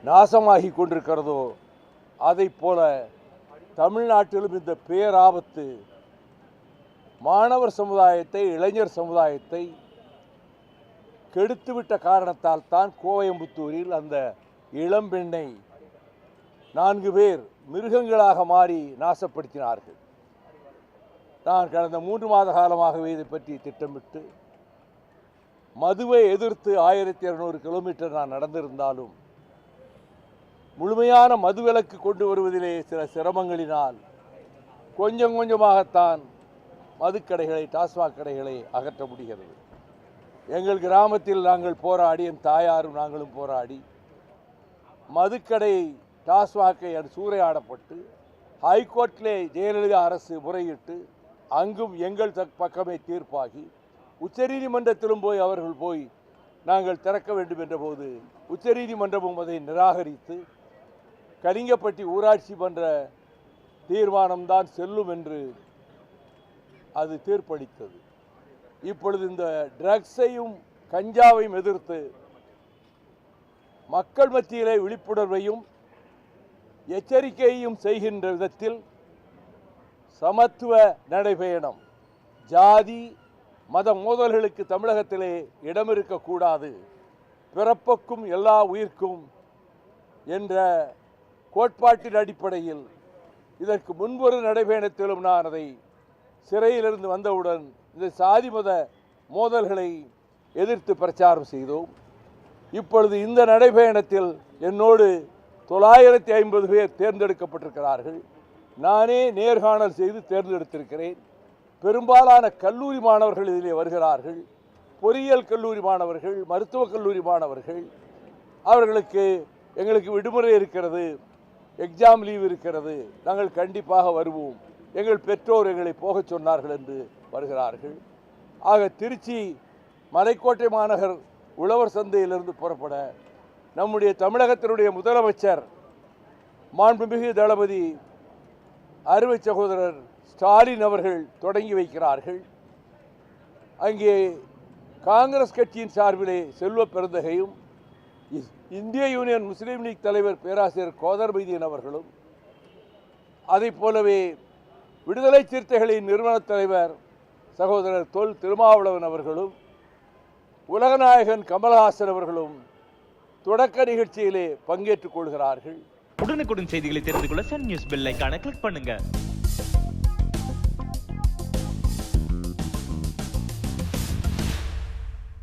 நாசமாகி கொண்டிருக்கிறதோ அதை போல தமிழ்நாட்டிலும் இந்த பேராபத்து மாணவர் சமுதாயத்தை, இளைஞர் சமுதாயத்தை கெடுத்துவிட்ட காரணத்தால் தான் கோயம்புத்தூரில் அந்த இளம்பெண்ணை 4 பேர் மிருகங்களாக மாறி நாசப்படுத்தினார்கள். நான் கடந்த 3 மாத காலமாகவே இதை பற்றி திட்டமிட்டு மதுவை எதிர்த்து 1200 கிலோமீட்டர் நான் நடந்திருந்தாலும் முழுமையான மதுவிலக்கு கொண்டு வருவதிலே சில சிரமங்களினால் கொஞ்சம் கொஞ்சமாகத்தான் மதுக்கடைகளை, டாஸ்மாக் கடைகளை அகற்ற முடிகிறது. எங்கள் கிராமத்தில் நாங்கள் போராடி, என் தாயாரும் நாங்களும் போராடி மதுக்கடை, டாஸ்மாகை அது சூறையாடப்பட்டு ஹைகோர்ட்டிலே ஜெயலலிதா அரசு முறையிட்டு அங்கும் எங்கள் பக்கமே தீர்ப்பாகி உச்சநீதிமன்றத்திலும் அவர்கள் நாங்கள் திறக்க வேண்டும் என்ற போது உச்சநீதிமன்றமும் அதை நிராகரித்து கலிங்கப்பட்டி ஊராட்சி மன்ற தீர்மானம்தான் செல்லும் என்று அது தீர்ப்பளித்தது. இப்பொழுது இந்த ட்ரக்ஸையும் கஞ்சாவையும் எதிர்த்து மக்கள் மத்தியிலே விழிப்புணர்வையும் எச்சரிக்கையையும் செய்கின்ற விதத்தில் சமத்துவ நடைபயணம், ஜாதி மத மோதல்களுக்கு தமிழகத்திலே இடம் இருக்கக்கூடாது, பிறப்புக்கும் எல்லா உயிர்க்கும் என்ற கோட்பாட்டின் அடிப்படையில் இதற்கு முன்பொரு நடைபயணத்திலும் நான் அதை சிறையிலிருந்து வந்தவுடன் இந்த சாதி மத மோதல்களை எதிர்த்து பிரச்சாரம் செய்தோம். இப்பொழுது இந்த நடைபயணத்தில் என்னோடு 950 பேர் தேர்ந்தெடுக்கப்பட்டிருக்கிறார்கள். நானே நேர்காணல் செய்து தேர்ந்தெடுத்திருக்கிறேன். பெரும்பாலான கல்லூரி மாணவர்கள் இதிலே வருகிறார்கள். பொறியியல் கல்லூரி மாணவர்கள், மருத்துவக் கல்லூரி மாணவர்கள். அவர்களுக்கு எங்களுக்கு விடுமுறை இருக்கிறது, எக்ஸாம் லீவ் இருக்கிறது, நாங்கள் கண்டிப்பாக வருவோம், எங்கள் பெற்றோர் எங்களை போகச் சொன்னார்கள் என்று வருகிறார்கள். ஆக திருச்சி மலைக்கோட்டை மாநகர் உழவர் சந்தையிலிருந்து புறப்பட நம்முடைய தமிழகத்தினுடைய முதலமைச்சர் மாண்புமிகு தளபதி அருமை சகோதரர் ஸ்டாலின் அவர்கள் தொடங்கி வைக்கிறார்கள். அங்கே காங்கிரஸ் கட்சியின் சார்பிலே செல்வ பெருந்தகையும் இந்திய யூனியன் முஸ்லீம் லீக் தலைவர் பேராசிரியர் கோதர் மைதீன் அவர்களும், அதை போலவே விடுதலை சிறுத்தைகளின் நிறுவன தலைவர் சகோதரர் தொல் திருமாவளவன் அவர்களும், உலகநாயகன் கமல்ஹாசன் அவர்களும் தொடக்க நிகழ்ச்சியிலே பங்கேற்றுக் கொள்கிறார்கள். உடனுக்குடன் செய்திகளை தெரிந்து கொள்ள சன் நியூஸ் பெல் ஐகானை கிளிக் பண்ணுங்க.